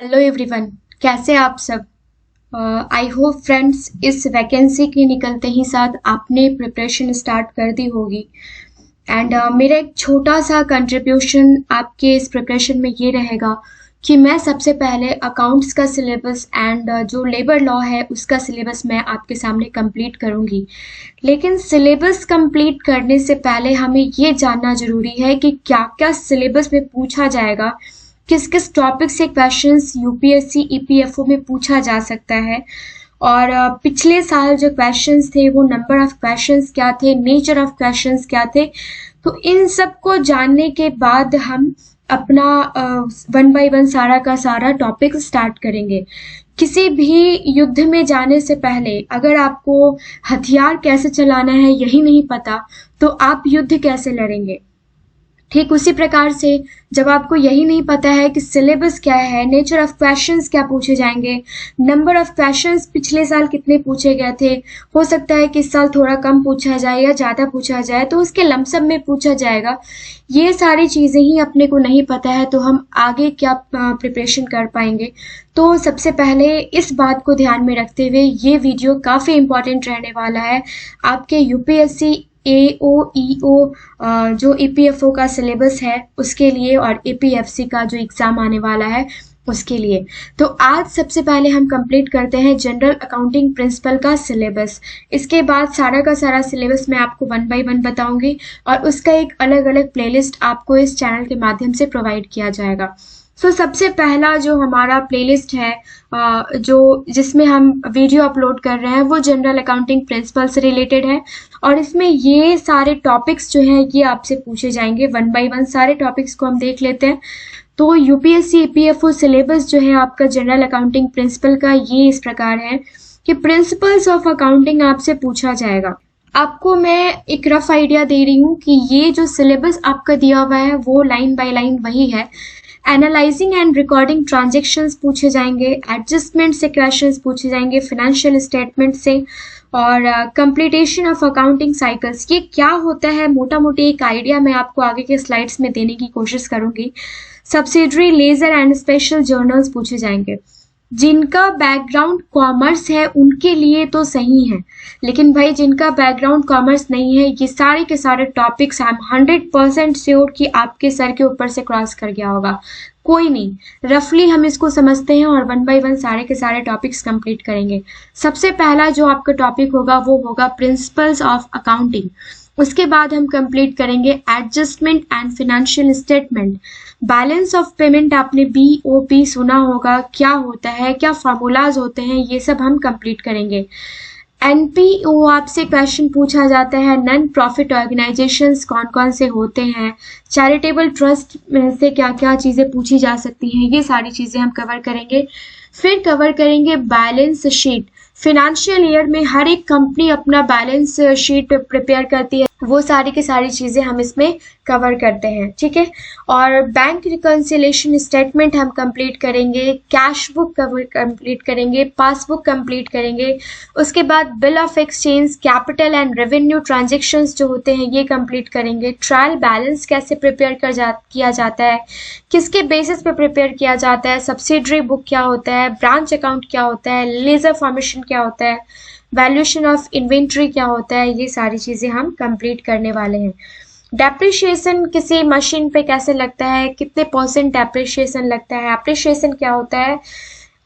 Hello everyone, कैसे आप सब। आई होप फ्रेंड्स इस वैकेंसी के निकलते ही साथ आपने प्रिपरेशन स्टार्ट कर दी होगी। एंड मेरा एक छोटा सा कंट्रीब्यूशन आपके इस प्रिपरेशन में ये रहेगा कि मैं सबसे पहले अकाउंट्स का सिलेबस एंड जो लेबर लॉ है उसका सिलेबस मैं आपके सामने कंप्लीट करूंगी। लेकिन सिलेबस कंप्लीट करने से पहले हमें ये जानना ज़रूरी है कि क्या क्या सिलेबस में पूछा जाएगा, किस किस टॉपिक से क्वेश्चंस यूपीएससी ईपीएफओ में पूछा जा सकता है, और पिछले साल जो क्वेश्चंस थे वो नंबर ऑफ क्वेश्चंस क्या थे, नेचर ऑफ क्वेश्चंस क्या थे। तो इन सब को जानने के बाद हम अपना वन बाय वन सारा का सारा टॉपिक स्टार्ट करेंगे। किसी भी युद्ध में जाने से पहले अगर आपको हथियार कैसे चलाना है यही नहीं पता तो आप युद्ध कैसे लड़ेंगे। ठीक उसी प्रकार से जब आपको यही नहीं पता है कि सिलेबस क्या है, नेचर ऑफ क्वेश्चंस क्या पूछे जाएंगे, नंबर ऑफ क्वेश्चंस पिछले साल कितने पूछे गए थे, हो सकता है कि इस साल थोड़ा कम पूछा जाए या ज़्यादा पूछा जाए तो उसके लमसम में पूछा जाएगा। ये सारी चीज़ें ही अपने को नहीं पता है तो हम आगे क्या प्रिपरेशन कर पाएंगे। तो सबसे पहले इस बात को ध्यान में रखते हुए ये वीडियो काफ़ी इम्पॉर्टेंट रहने वाला है आपके यूपीएससी AOEO जो ईपीएफओ का सिलेबस है उसके लिए और एपीएफसी का जो एग्ज़ाम आने वाला है उसके लिए। तो आज सबसे पहले हम कंप्लीट करते हैं जनरल अकाउंटिंग प्रिंसिपल का सिलेबस। इसके बाद सारा का सारा सिलेबस मैं आपको वन बाय वन बताऊंगी और उसका एक अलग अलग प्लेलिस्ट आपको इस चैनल के माध्यम से प्रोवाइड किया जाएगा। सबसे पहला जो हमारा प्लेलिस्ट है जो जिसमें हम वीडियो अपलोड कर रहे हैं वो जनरल अकाउंटिंग प्रिंसिपल से रिलेटेड है और इसमें ये सारे टॉपिक्स जो हैं ये आपसे पूछे जाएंगे। वन बाय वन सारे टॉपिक्स को हम देख लेते हैं। तो यूपीएससी ईपीएफओ सिलेबस जो है आपका जनरल अकाउंटिंग प्रिंसिपल का ये इस प्रकार है कि प्रिंसिपल्स ऑफ अकाउंटिंग आपसे पूछा जाएगा। आपको मैं एक रफ आइडिया दे रही हूँ कि ये जो सिलेबस आपका दिया हुआ है वो लाइन बाय लाइन वही है। एनालाइजिंग एंड रिकॉर्डिंग ट्रांजेक्शन्स पूछे जाएंगे, एडजस्टमेंट से क्वेश्चंस पूछे जाएंगे, फाइनेंशियल स्टेटमेंट से, और कंप्लीटेशन ऑफ अकाउंटिंग साइकिल्स। ये क्या होता है मोटा मोटी एक आइडिया मैं आपको आगे के स्लाइड्स में देने की कोशिश करूंगी। Subsidiary, ledger and special journals पूछे जाएंगे। जिनका बैकग्राउंड कॉमर्स है उनके लिए तो सही है, लेकिन भाई जिनका बैकग्राउंड कॉमर्स नहीं है ये सारे के सारे टॉपिक्स आई एम 100% श्योर कि आपके सर के ऊपर से क्रॉस कर गया होगा। कोई नहीं, रफली हम इसको समझते हैं और वन बाय वन सारे के सारे टॉपिक्स कंप्लीट करेंगे। सबसे पहला जो आपका टॉपिक होगा वो होगा प्रिंसिपल्स ऑफ अकाउंटिंग। उसके बाद हम कंप्लीट करेंगे adjustment and financial statement. Balance of payment आपने BOP सुना होगा, क्या होता है, क्या फार्मूलाज होते हैं, ये सब हम कंप्लीट करेंगे। NPO आपसे क्वेश्चन पूछा जाता है। नॉन प्रॉफिट ऑर्गेनाइजेशंस कौन कौन से होते हैं, चैरिटेबल ट्रस्ट से क्या क्या चीज़ें पूछी जा सकती हैं, ये सारी चीज़ें हम कवर करेंगे। फिर कवर करेंगे बैलेंस शीट। फिनेंशियल ईयर में हर एक कंपनी अपना बैलेंस शीट प्रिपेयर करती है, वो सारी की सारी चीज़ें हम इसमें कवर करते हैं, ठीक है। और बैंक रिकन्सिलेशन स्टेटमेंट हम कंप्लीट करेंगे, कैश बुक कंप्लीट करेंगे, पासबुक कंप्लीट करेंगे। उसके बाद bill of exchange, capital and revenue transactions जो होते हैं ये कंप्लीट करेंगे। ट्रायल बैलेंस कैसे प्रिपेयर किया जाता है, किसके बेसिस पे प्रिपेयर किया जाता है, सब्सिडरी बुक क्या होता है, ब्रांच अकाउंट क्या होता है, लेजर फॉर्मेशन क्या होता है, वैल्यूएशन ऑफ इन्वेंट्री क्या होता है, ये सारी चीज़ें हम कंप्लीट करने वाले हैं। डेप्रिशिएशन किसी मशीन पे कैसे लगता है, कितने % डेप्रिशिएशन लगता है, एप्रिशिएशन क्या होता है।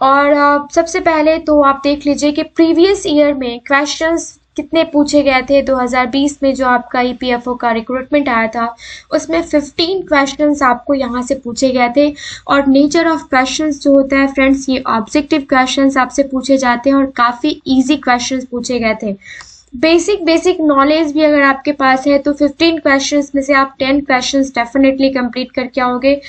और सबसे पहले तो आप देख लीजिए कि प्रीवियस ईयर में क्वेश्चंस कितने पूछे गए थे। 2020 में जो आपका ईपीएफओ का रिक्रूटमेंट आया था उसमें 15 क्वेश्चंस आपको यहाँ से पूछे गए थे। और नेचर ऑफ क्वेश्चंस जो होता है फ्रेंड्स, ये ऑब्जेक्टिव क्वेश्चंस आपसे पूछे जाते हैं और काफ़ी इजी क्वेश्चंस पूछे गए थे। बेसिक नॉलेज भी अगर आपके पास है तो 15 क्वेश्चंस में से आप 10 क्वेश्चंस डेफिनेटली कंप्लीट करके आओगे।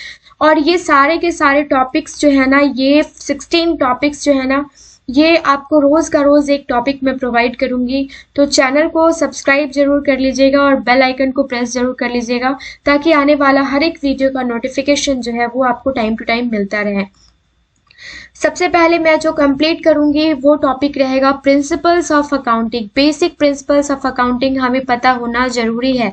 और ये सारे के सारे टॉपिक्स जो है ना, ये 16 टॉपिक्स जो है ना, ये आपको रोज़ का रोज़ एक टॉपिक मैं प्रोवाइड करूँगी। तो चैनल को सब्सक्राइब जरूर कर लीजिएगा और बेल आइकन को प्रेस जरूर कर लीजिएगा ताकि आने वाला हर एक वीडियो का नोटिफिकेशन जो है वो आपको टाइम टू टाइम मिलता रहे। सबसे पहले मैं जो कंप्लीट करूंगी वो टॉपिक रहेगा principles of accounting. Basic principles of accounting हमें पता होना जरूरी है।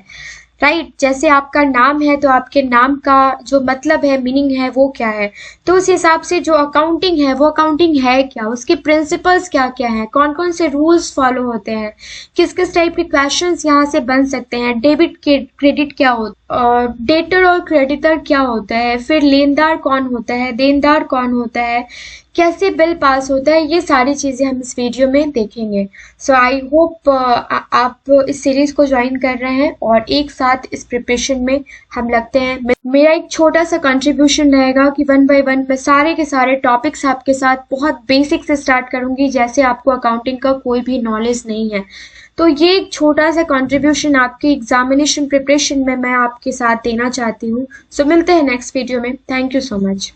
राइट। जैसे आपका नाम है तो आपके नाम का जो मतलब है, मीनिंग है, वो क्या है। तो उस हिसाब से जो अकाउंटिंग है वो अकाउंटिंग है क्या, उसके प्रिंसिपल्स क्या क्या है, कौन कौन से रूल्स फॉलो होते हैं, किस किस टाइप के क्वेश्चंस यहाँ से बन सकते हैं, डेबिट क्रेडिट क्या होता है, और डेटर और क्रेडिटर क्या होता है, फिर लेनदार कौन होता है, देनदार कौन होता है, कैसे बिल पास होता है, ये सारी चीज़ें हम इस वीडियो में देखेंगे। सो आई होप आप इस सीरीज को ज्वाइन कर रहे हैं और एक साथ इस प्रिपरेशन में हम लगते हैं। मेरा एक छोटा सा कंट्रीब्यूशन रहेगा कि वन बाय वन मैं सारे के सारे टॉपिक्स आपके साथ बहुत बेसिक से स्टार्ट करूंगी, जैसे आपको अकाउंटिंग का कोई भी नॉलेज नहीं है। तो ये एक छोटा सा कंट्रीब्यूशन आपकी एग्जामिनेशन प्रिपरेशन में मैं आपके साथ देना चाहती हूँ। सो मिलते हैं नेक्स्ट वीडियो में। Thank you so much.